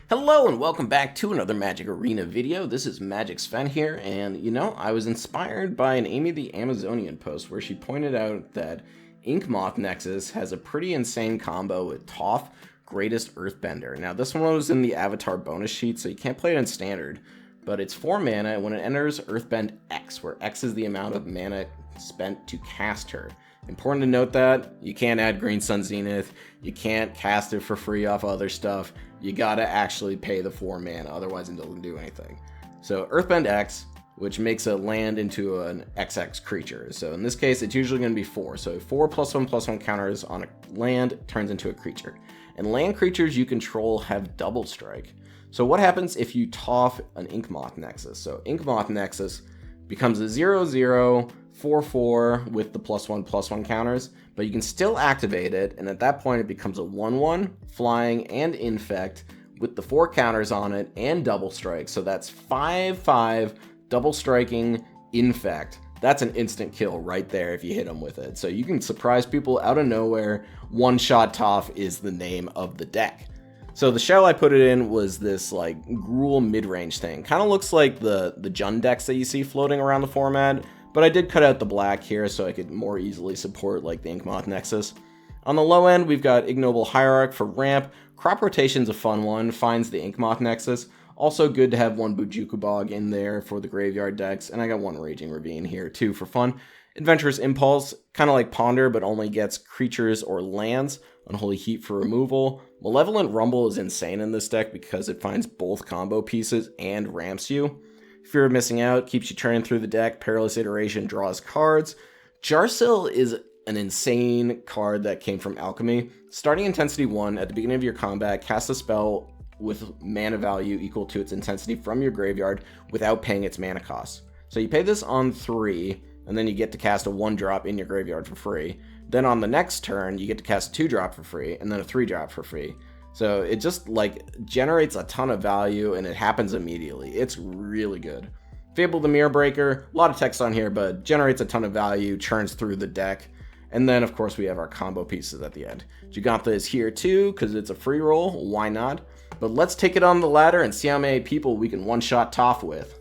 Hello and welcome back to another Magic Arena video. This is Magic Sven here, and I was inspired by an Amy the Amazonian post where she pointed out that Ink Moth Nexus has a pretty insane combo with Toph, Greatest Earthbender. Now this one was in the Avatar bonus sheet, so you can't play it in Standard, but it's 4 mana, and when it enters Earthbend X, where X is the amount of mana spent to cast her. Important to note that you can't add Green Sun Zenith, you can't cast it for free off other stuff, you gotta actually pay the 4 mana, otherwise it doesn't do anything. So Earthbend X, which makes a land into an XX creature. So in this case, it's usually going to be 4. So 4+1/+1 counters on a land turns into a creature. And land creatures you control have double strike. So what happens if you Toph an Ink Moth Nexus? So Ink Moth Nexus becomes a 0/0 4/4 with the +1/+1 counters, but you can still activate it, and at that point it becomes a 1/1 flying and infect with the 4 counters on it and double strike. So that's 5/5 double striking infect. That's an instant kill right there if you hit them with it. So you can surprise people out of nowhere. One shot Toph is the name of the deck. So the shell I put it in was this like Gruul mid-range thing. Kind of looks like the Jund decks that you see floating around the format, but I did cut out the black here so I could more easily support like the Ink Moth Nexus. On the low end, we've got Ignoble Hierarch for ramp. Crop Rotation's a fun one, finds the Ink Moth Nexus. Also good to have one Bujuku Bog in there for the graveyard decks, and I got one Raging Ravine here too for fun. Adventurous Impulse, kind of like Ponder, but only gets creatures or lands. Unholy Heat for removal. Malevolent Rumble is insane in this deck because it finds both combo pieces and ramps you. Fear of Missing Out keeps you turning through the deck. Perilous Iteration draws cards. Jarsil is an insane card that came from Alchemy. Starting Intensity 1, at the beginning of your combat, cast a spell with mana value equal to its intensity from your graveyard without paying its mana cost. So you pay this on 3, and then you get to cast a 1-drop in your graveyard for free. Then on the next turn, you get to cast a 2-drop for free, and then a 3-drop for free. So it just like generates a ton of value, and it happens immediately. It's really good. Fable the Mirror Breaker, a lot of text on here, but generates a ton of value, churns through the deck. And then, of course, we have our combo pieces at the end. Giganta is here too, because it's a free roll. Why not? But let's take it on the ladder and see how many people we can one-shot Toph with.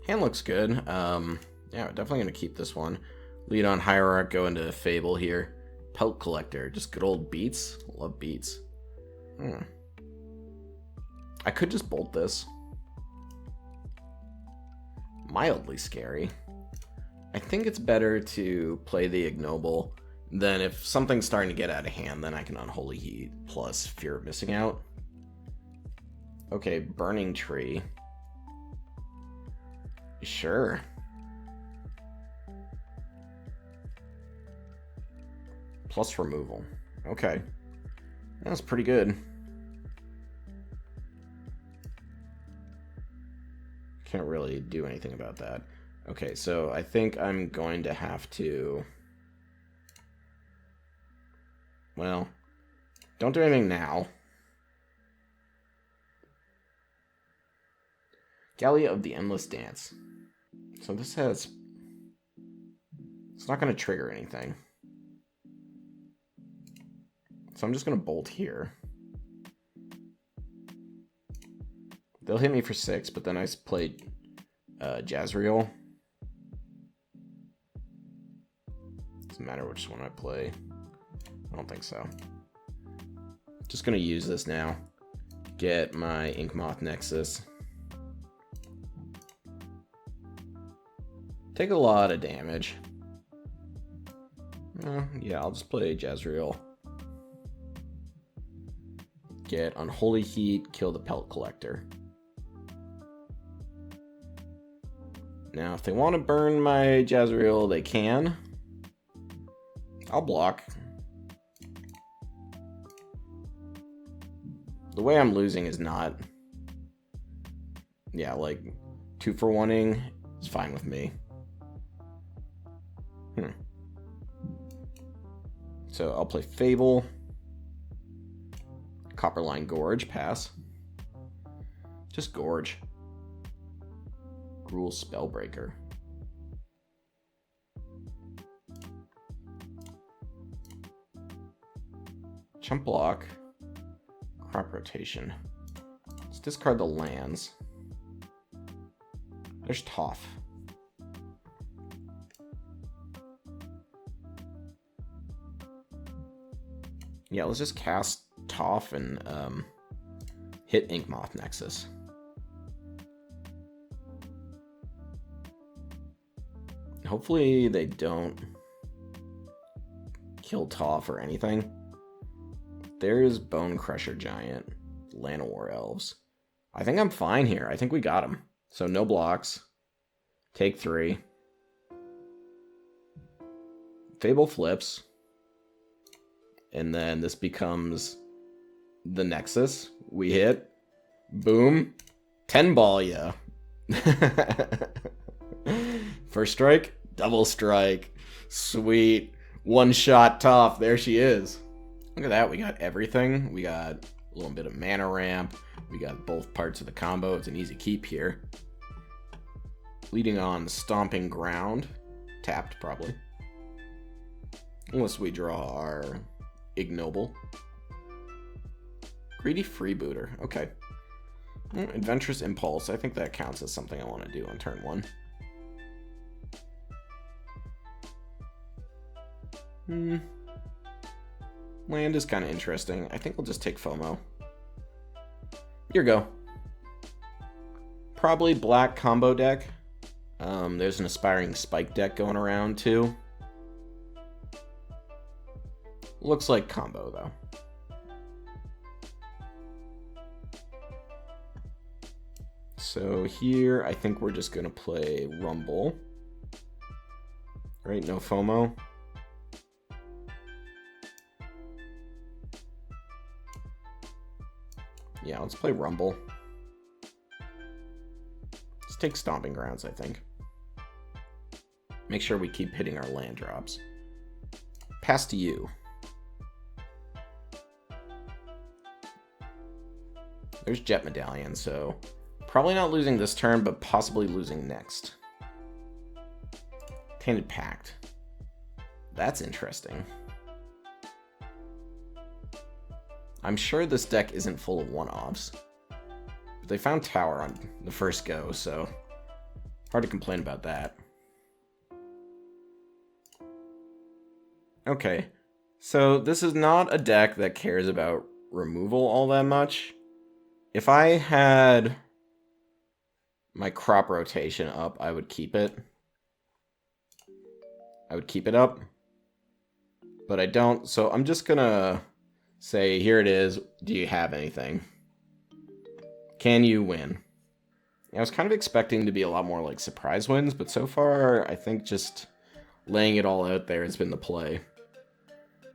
Hand looks good. Yeah, we're definitely going to keep this one. Lead on Hierarch, go into Fable here. Pelt Collector, just good old beats. Love beats. I could just bolt this. Mildly scary. I think it's better to play the Ignoble. Then if something's starting to get out of hand, then I can Unholy Heat plus Fear of Missing Out. Okay, Burning Tree. Sure. Plus removal. Okay. That's pretty good. Can't really do anything about that. Okay, so I think I'm going to have to... Well, don't do anything now. Gallia of the Endless Dance. So this has... It's not going to trigger anything. So I'm just going to bolt here. They'll hit me for 6, but then I played Jazrael. Doesn't matter which one I play. I don't think so. Just going to use this now. Get my Ink Moth Nexus. Take a lot of damage. Yeah, I'll just play Jazrael. Get Unholy Heat, kill the Pelt Collector. Now, if they want to burn my Jazrael, they can. I'll block. The way I'm losing is not... Yeah, like, 2-for-1ing is fine with me. So I'll play Fable. Copperline Gorge, pass. Just Gorge. Gruul Spellbreaker. Chump block. Crop rotation. Let's discard the lands. There's Toph. Yeah, let's just cast Toph and hit Inkmoth Nexus. Hopefully they don't kill Toph or anything. There's Bone Crusher Giant, Llanowar Elves. I think I'm fine here. I think we got him. So no blocks. Take 3. Fable flips. And then this becomes the Nexus. We hit. Boom. 10 ball ya. First strike. Double strike. Sweet. One shot Toph. There she is. Look at that. We got everything. We got a little bit of mana ramp. We got both parts of the combo. It's an easy keep here. Leading on Stomping Ground. Tapped, probably. Unless we draw our Ignoble. Greedy Freebooter. Okay. Adventurous Impulse. I think that counts as something I want to do on turn 1. Land is kind of interesting. I think we'll just take FOMO. Here you go. Probably black combo deck. There's an Aspiring Spike deck going around too. Looks like combo though. So here, I think we're just gonna play Rumble. Right, no FOMO. Yeah, let's play Rumble. Let's take Stomping Grounds, I think. Make sure we keep hitting our land drops. Pass to you. There's Jet Medallion, so probably not losing this turn, but possibly losing next. Tainted Pact. That's interesting. I'm sure this deck isn't full of one-offs. But they found Tower on the first go, so hard to complain about that. Okay, so this is not a deck that cares about removal all that much. If I had my crop rotation up, I would keep it. I would keep it up. But I don't, so I'm just gonna say, here it is. Do you have anything? Can you win? I was kind of expecting to be a lot more like surprise wins, but so far, I think just laying it all out there has been the play.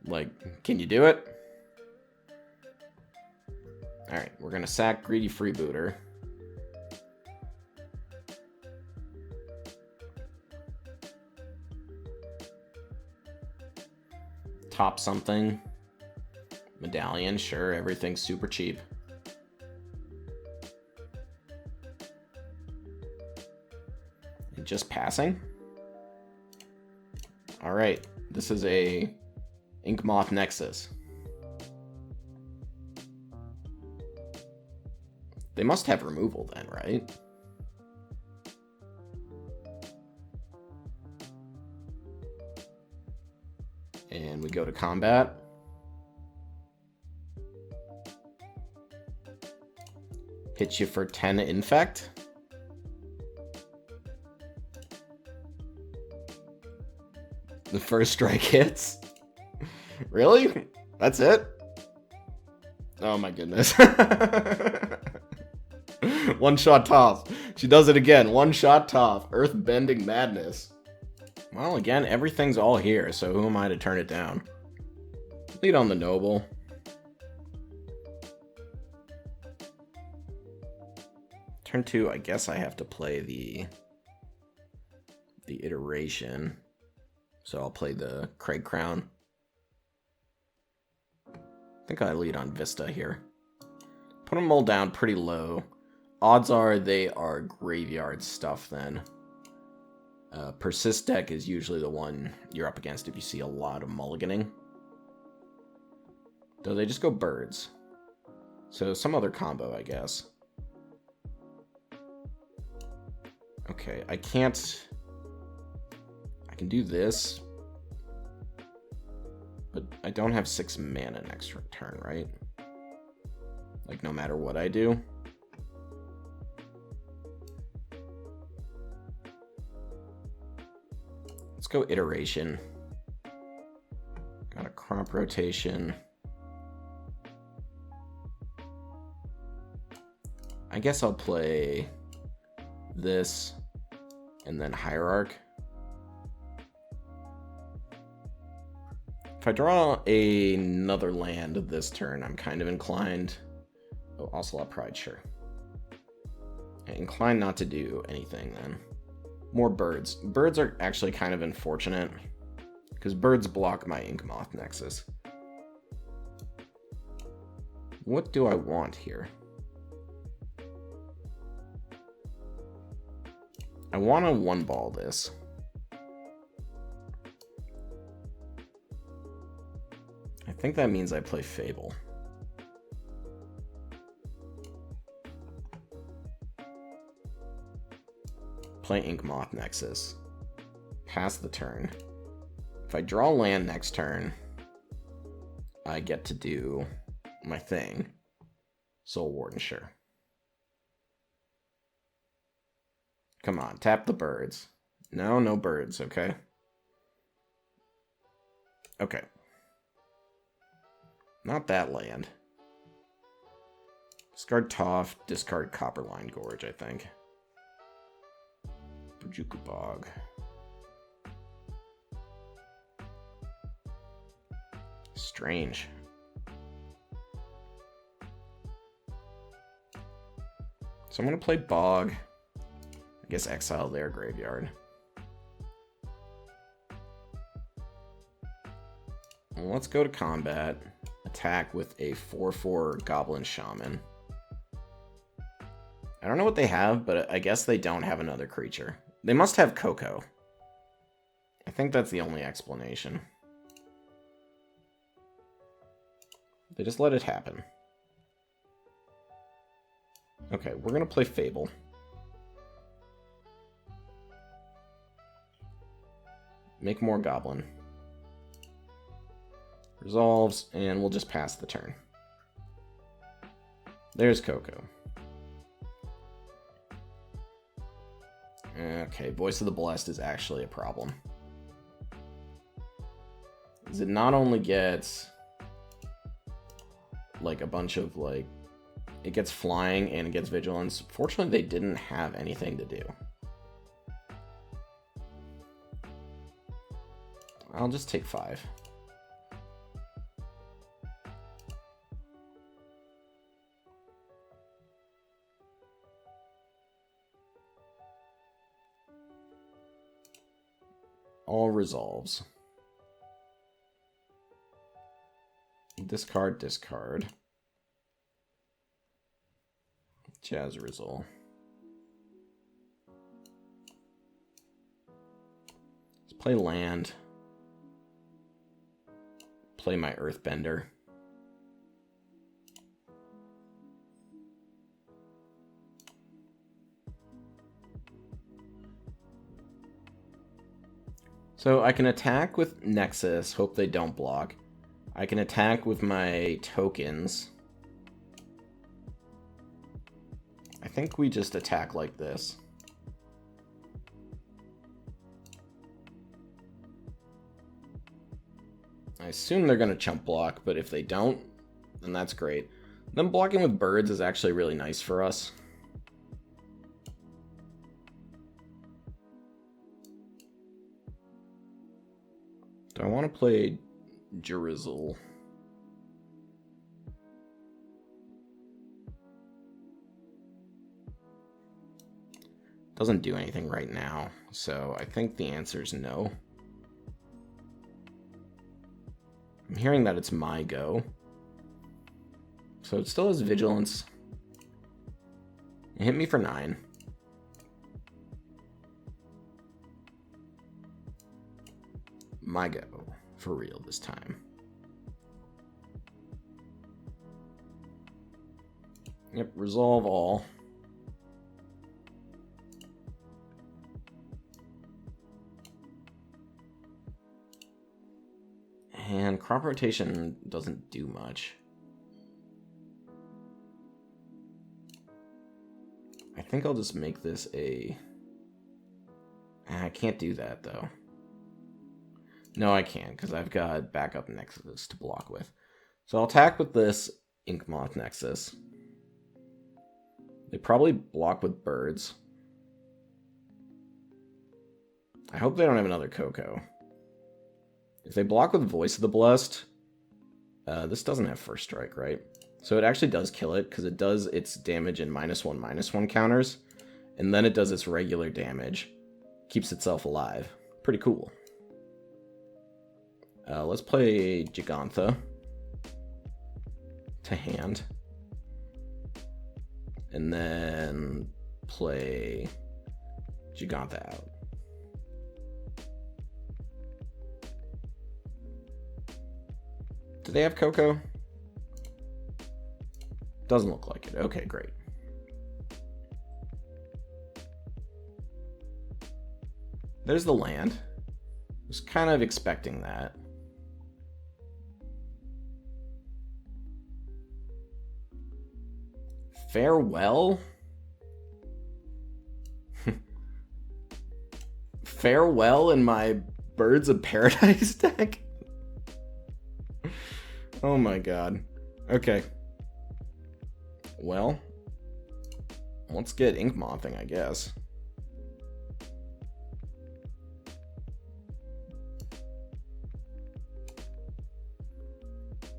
Like, can you do it? Alright, we're gonna sack Greedy Freebooter. Top something. Medallion, sure, everything's super cheap. And just passing? Alright, this is a Inkmoth Nexus. They must have removal then, right? And we go to combat. Hit you for 10 Infect. The first strike hits. Really? That's it? Oh my goodness. One shot Toph. She does it again. One shot Toph. Earthbending madness. Well, again, everything's all here, so who am I to turn it down? Lead on the Noble. Turn 2, I guess I have to play the iteration. So I'll play the Craig Crown. I think I lead on Vista here. Put them all down pretty low. Odds are they are graveyard stuff then. Persist deck is usually the one you're up against if you see a lot of mulliganing. Though they just go birds. So some other combo, I guess. Okay, I can't... I can do this, but I don't have 6 mana next turn, right? Like, no matter what I do. Let's go iteration. Got a crop rotation. I guess I'll play this and then Hierarch. If I draw another land this turn, I'm kind of inclined. Oh, Ocelot Pride, sure. Inclined not to do anything then. More birds. Birds are actually kind of unfortunate because birds block my Inkmoth Nexus. What do I want here? I want to one-ball this. I think that means I play Fable. Play Inkmoth Nexus. Pass the turn. If I draw land next turn, I get to do my thing. Soul Warden, sure. Come on, tap the birds. No, no birds, okay? Okay. Not that land. Discard Toph, discard Copperline Gorge, I think. Bojuku Bog. Strange. So I'm gonna play Bog. I guess exile their graveyard. Well, let's go to combat. Attack with a 4/4 Goblin Shaman. I don't know what they have, but I guess they don't have another creature. They must have Coco. I think that's the only explanation. They just let it happen. Okay, we're gonna play Fable. Make more Goblin. Resolves, and we'll just pass the turn. There's Coco. Okay, Voice of the Blessed is actually a problem. Because it not only gets like a bunch of like... It gets flying and it gets vigilance. Fortunately, they didn't have anything to do. I'll just take 5. All resolves. Discard, discard. Jazz Rizzle. Let's play land. Play my Earthbender. So I can attack with Nexus, hope they don't block. I can attack with my tokens. I think we just attack like this. I assume they're going to chump block, but if they don't, then that's great. Them blocking with birds is actually really nice for us. Do I want to play Jerizzle? Doesn't do anything right now, so I think the answer is no. I'm hearing that it's my go. So it still has vigilance. It hit me for 9. My go. For real this time. Yep, resolve all. And crop rotation doesn't do much. I think I'll just make this a... I can't do that, though. No, I can't, because I've got backup Nexus to block with. So I'll attack with this Inkmoth Nexus. They probably block with birds. I hope they don't have another Coco. If they block with Voice of the Blessed, this doesn't have first strike, right? So it actually does kill it, because it does its damage in -1/-1 counters, and then it does its regular damage. Keeps itself alive. Pretty cool. Let's play Gigantha to hand. And then play Gigantha out. Do they have Coco? Doesn't look like it. Okay, great. There's the land. Was kind of expecting that. Farewell? Farewell in my Birds of Paradise deck? Oh my god. Okay. Well, let's get Inkmothing, I guess.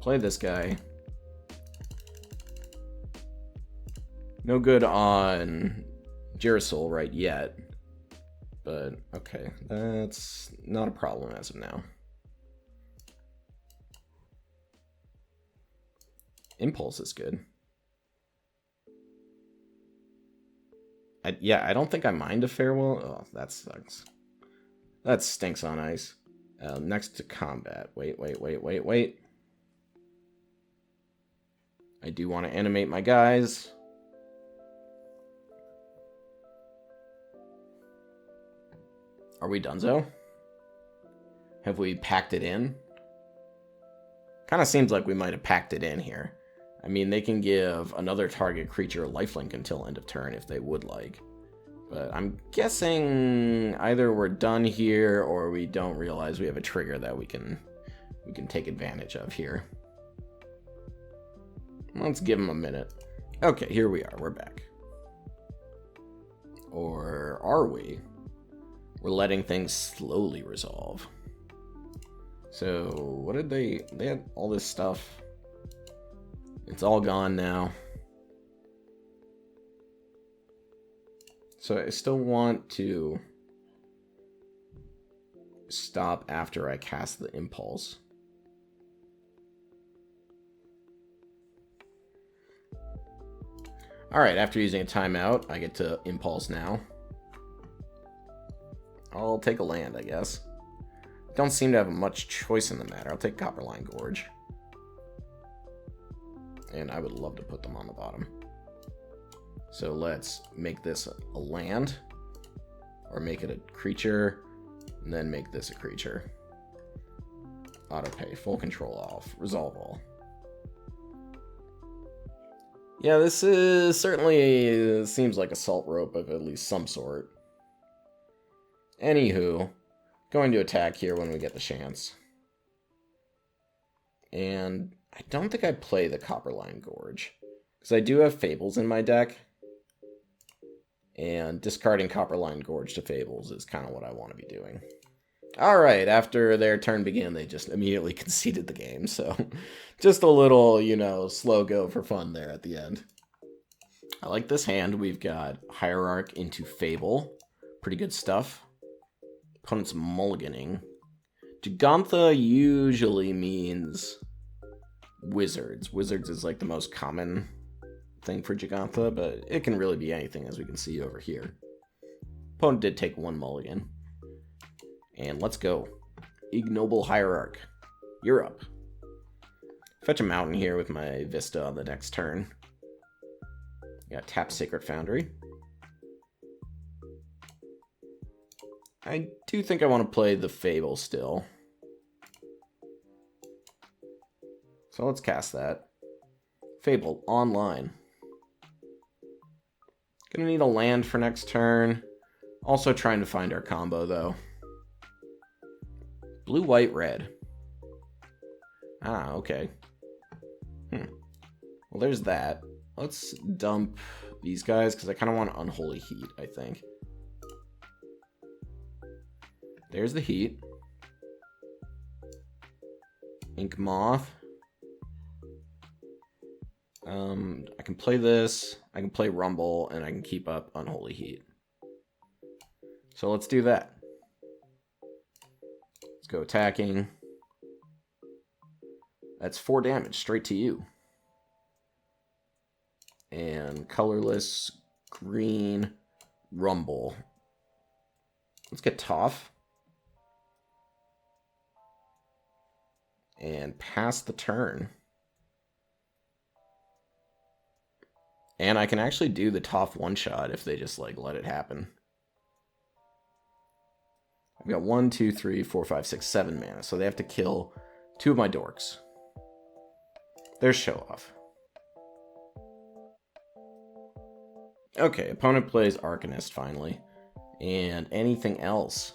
Play this guy. No good on Girasol right yet. But, okay. That's not a problem as of now. Impulse is good. I don't think I mind a Farewell. Oh, that sucks. That stinks on ice. Next to combat. Wait. I do want to animate my guys. Are we donezo? Have we packed it in? Kind of seems like we might have packed it in here. I mean, they can give another target creature lifelink until end of turn if they would like. But I'm guessing either we're done here or we don't realize we have a trigger that we can take advantage of here. Let's give them a minute. Okay, here we are. We're back. Or are we? We're letting things slowly resolve. So, what did they had all this stuff. It's all gone now. So I still want to stop after I cast the Impulse. Alright, after using a timeout, I get to Impulse now. I'll take a land, I guess. Don't seem to have much choice in the matter. I'll take Copperline Gorge. And I would love to put them on the bottom. So let's make this a land. Or make it a creature. And then make this a creature. Autopay. Full control off. Resolve all. Yeah, this is certainly seems like a salt rope of at least some sort. Anywho, going to attack here when we get the chance. And I don't think I play the Copperline Gorge. Because I do have Fables in my deck. And discarding Copperline Gorge to Fables is kind of what I want to be doing. Alright, after their turn began, they just immediately conceded the game. So, just a little, you know, slow go for fun there at the end. I like this hand. We've got Hierarch into Fable. Pretty good stuff. Opponent's mulliganing. Gigantha usually means Wizards. Wizards is like the most common thing for Gigantha, but it can really be anything, as we can see over here. Opponent did take one mulligan. And let's go. Ignoble Hierarch. You're up. Fetch a mountain here with my Vista on the next turn. Got tap Sacred Foundry. I do think I want to play the Fable still. So let's cast that. Fable online. Gonna need a land for next turn. Also trying to find our combo though. Blue, white, red. Ah, okay. Well, there's that. Let's dump these guys because I kind of want Unholy Heat, I think. There's the Heat. Ink Moth. I can play this. I can play Rumble, and I can keep up Unholy Heat. So let's do that. Let's go attacking. That's 4 damage straight to you. And colorless, green, Rumble. Let's get Toph. And pass the turn. And I can actually do the Toph one-shot if they just, like, let it happen. I've got 1, 2, 3, 4, 5, 6, 7 mana, so they have to kill 2 of my dorks. There's Show Off. Okay, opponent plays Arcanist, finally. And anything else?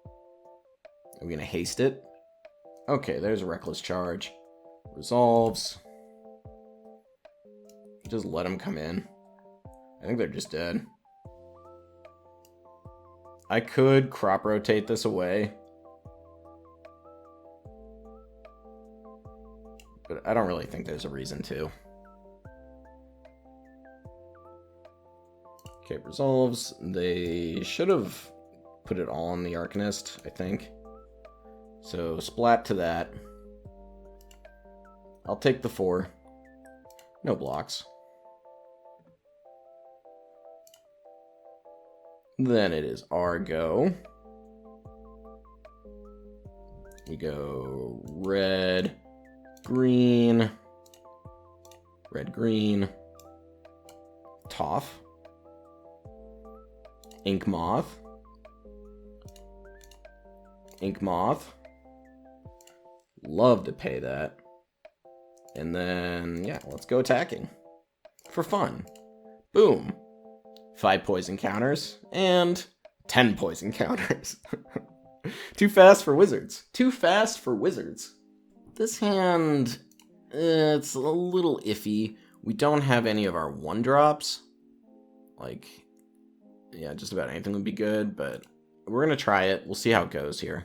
Are we going to haste it? Okay, there's a Reckless Charge. Resolves. Just let them come in. I think they're just dead. I could crop rotate this away. But I don't really think there's a reason to. Okay, resolves. They should have put it all on the Arcanist, I think. So splat to that. I'll take the 4. No blocks. Then it is our go. We go red, green, red, green, Toph, Ink Moth, Ink Moth. Love to pay that. And then, yeah, let's go attacking. For fun. Boom. 5 poison counters, and 10 poison counters. Too fast for wizards. Too fast for wizards. This hand, it's a little iffy. We don't have any of our 1-drops. Like, yeah, just about anything would be good, but we're going to try it. We'll see how it goes here.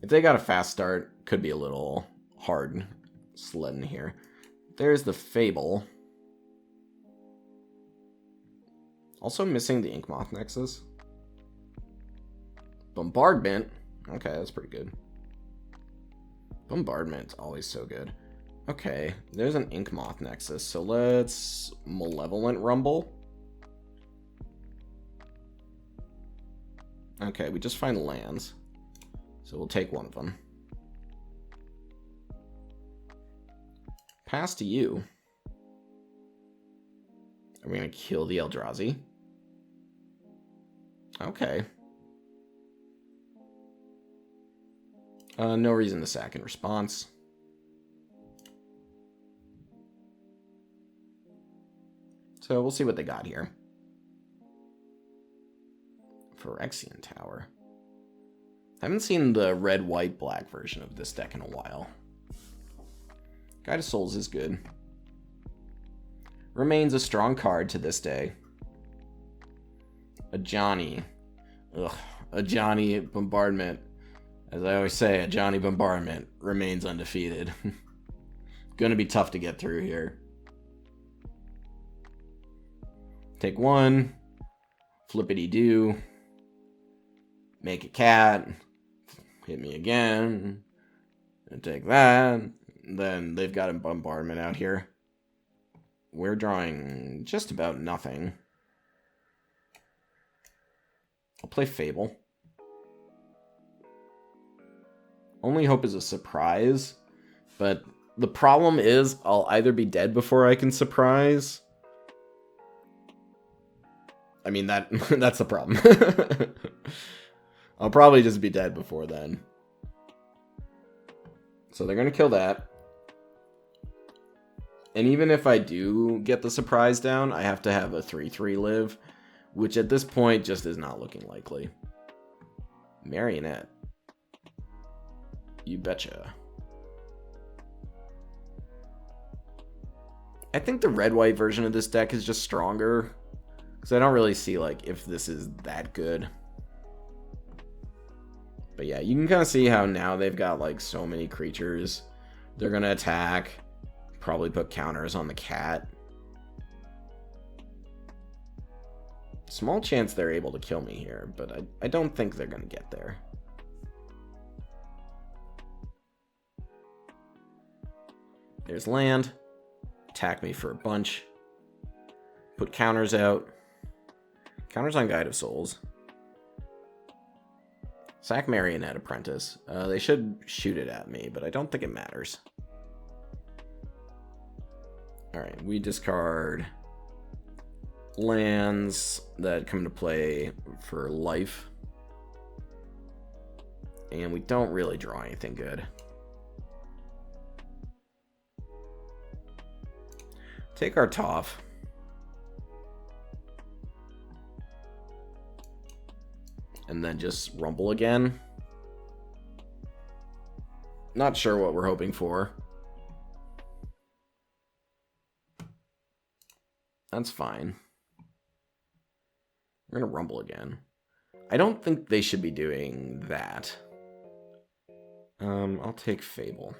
If they got a fast start, could be a little hard sledding here. There's the Fable. Also missing the Ink Moth Nexus. Bombardment. Okay, that's pretty good. Bombardment's always so good. Okay, there's an Ink Moth Nexus, so let's Malevolent Rumble. Okay, we just find lands. So we'll take one of them. Pass to you. Are we going to kill the Eldrazi? Okay. No reason to sack in response. So we'll see what they got here. Phyrexian Tower. Haven't seen the red, white, black version of this deck in a while. Guide of Souls is good. Remains a strong card to this day. A Johnny. Ugh. A Johnny Bombardment. As I always say, a Johnny Bombardment remains undefeated. Gonna be tough to get through here. Take 1. Flippity-doo. Make a cat. Hit me again. And take that. Then they've got a Bombardment out here. We're drawing just about nothing. I'll play Fable. Only Hope is a surprise, but the problem is I'll either be dead before I can surprise. I mean, that's the problem. I'll probably just be dead before then. So they're going to kill that. And even if I do get the surprise down, I have to have a 3/3 live, which at this point just is not looking likely. Marionette. You betcha. I think the red-white version of this deck is just stronger, because I don't really see like if this is that good. But yeah, you can kind of see how now they've got like so many creatures. They're going to attack, probably put counters on the cat. Small chance they're able to kill me here, but I don't think they're going to get there. There's land. Attack me for a bunch. Put counters out. Counters on Guide of Souls. Sack Marionette Apprentice. They should shoot it at me, but I don't think it matters. Alright, we discard lands that come to play for life. And we don't really draw anything good. Take our Toph. And then just rumble again. Not sure what we're hoping for. That's fine. We're gonna rumble again. I don't think they should be doing that. I'll take Fable.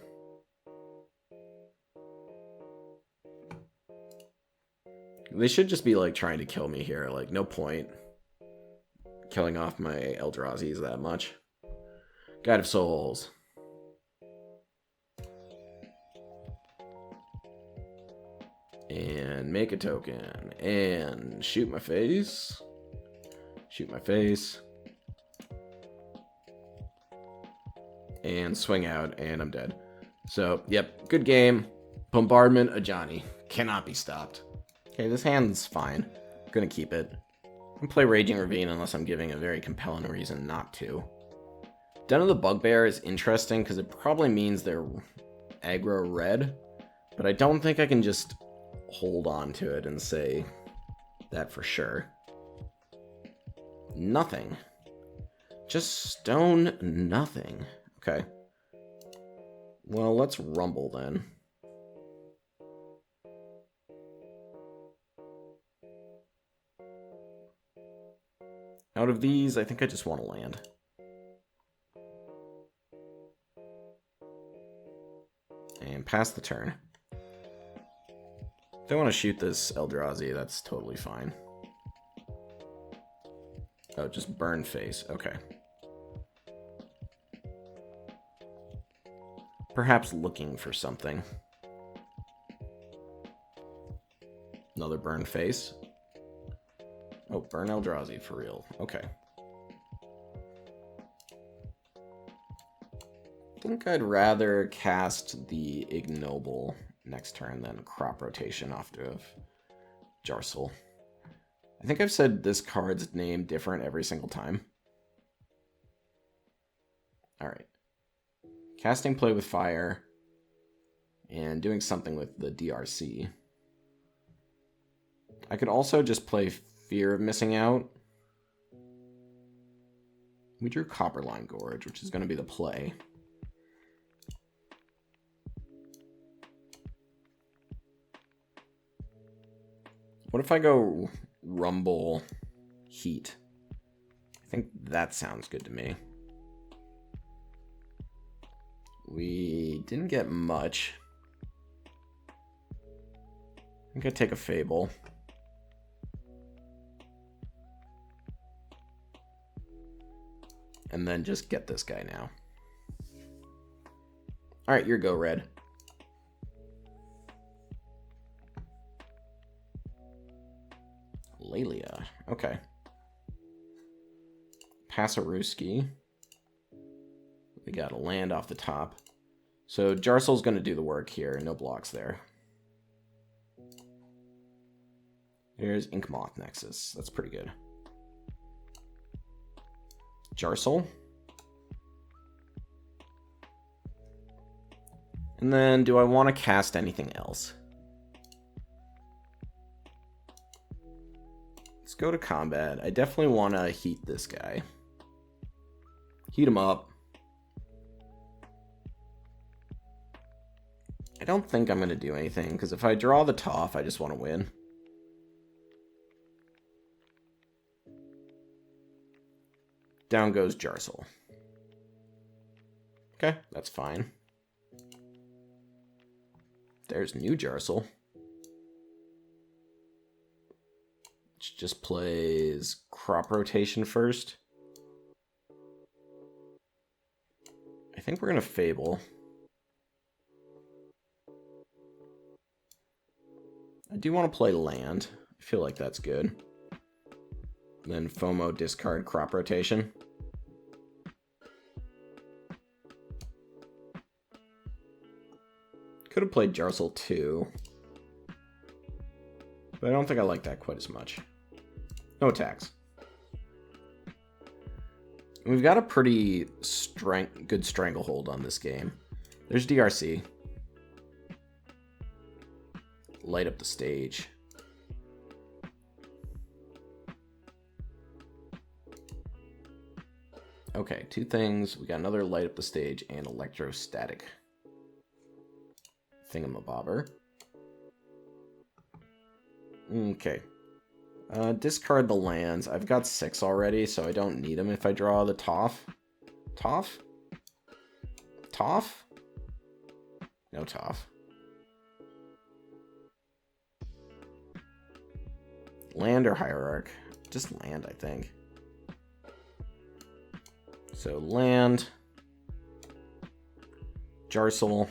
They should just be like trying to kill me here. Like, no point killing off my Eldrazi's that much. Guide of Souls. And make a token. And shoot my face. Shoot my face. And swing out, and I'm dead. So, yep, good game. Bombardment Ajani. Cannot be stopped. Okay, this hand's fine. I'm gonna keep it. I'll play Raging Ravine unless I'm giving a very compelling reason not to. Den of the Bugbear is interesting because it probably means they're aggro red, but I don't think I can just hold on to it and say that for sure. Nothing. Just stone nothing. Okay. Well, let's rumble then. Out of these, I think I just want to land. And pass the turn. If they want to shoot this Eldrazi, that's totally fine. Oh, just burn face. Okay. Perhaps looking for something. Another burn face. Oh, burn Eldrazi for real. Okay. I think I'd rather cast the Ignoble next turn than crop rotation off of Jarsel. I think I've said this card's name different every single time. Alright. Casting Play with Fire and doing something with the DRC. I could also just play Fear of Missing Out. We drew Copperline Gorge, which is going to be the play. What if I go Rumble Heat? I think that sounds good to me. We didn't get much. I think I'd take a Fable. And then just get this guy now. Alright, your go, Red. Lelia. Okay. Passaruski. We got a land off the top. So Jarsel's going to do the work here. No blocks there. Here's Inkmoth Nexus. That's pretty good. Jarsel. And then, do I want to cast anything else? Let's go to combat. I definitely want to heat this guy. Heat him up. I don't think I'm going to do anything, because if I draw the Toph, I just want to win. Down goes Jarsel. Okay, that's fine. There's new Jarsel. Which just plays crop rotation first. I think we're going to Fable. I do want to play land. I feel like that's good. Then FOMO discard crop rotation. Could have played Jarsel too. But I don't think I like that quite as much. No attacks. We've got a pretty good stranglehold on this game. There's DRC. Light up the stage. Okay, two things. We got another light up the stage and electrostatic thingamabobber. Okay. Discard the lands. I've got 6 already, so I don't need them if I draw the Toph. Toph? Toph? No Toph. Land or Hierarch? Just land, I think. So land. Jarsel.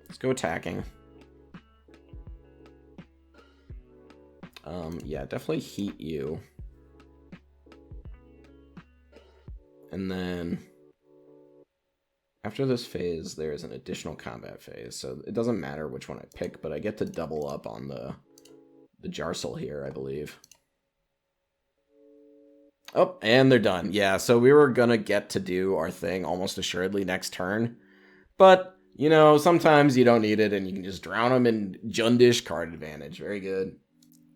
Let's go attacking. Yeah, definitely heat you. And then after this phase, there is an additional combat phase. So it doesn't matter which one I pick, but I get to double up on the Jarsel here, I believe. Oh, and they're done. Yeah, so we were gonna get to do our thing almost assuredly next turn. But, you know, sometimes you don't need it and you can just drown them in Jundish card advantage. Very good.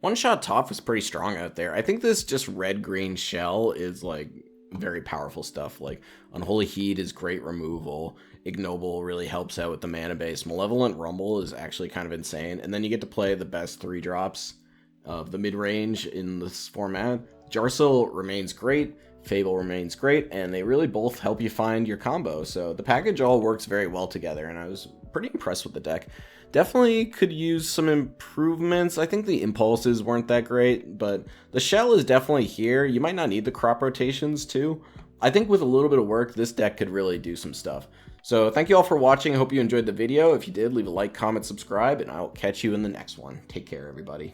One-shot Toph is pretty strong out there. I think this just red-green shell is, like, very powerful stuff. Like, Unholy Heat is great removal. Ignoble really helps out with the mana base. Malevolent Rumble is actually kind of insane. And then you get to play the best 3-drops of the mid-range in this format. Jarsel remains great. Fable remains great. And they really both help you find your combo. So the package all works very well together. And I was pretty impressed with the deck. Definitely could use some improvements. I think the impulses weren't that great, but the shell is definitely here. You might not need the crop rotations too. I think with a little bit of work, this deck could really do some stuff. So thank you all for watching. I hope you enjoyed the video. If you did, leave a like, comment, subscribe, and I'll catch you in the next one. Take care, everybody.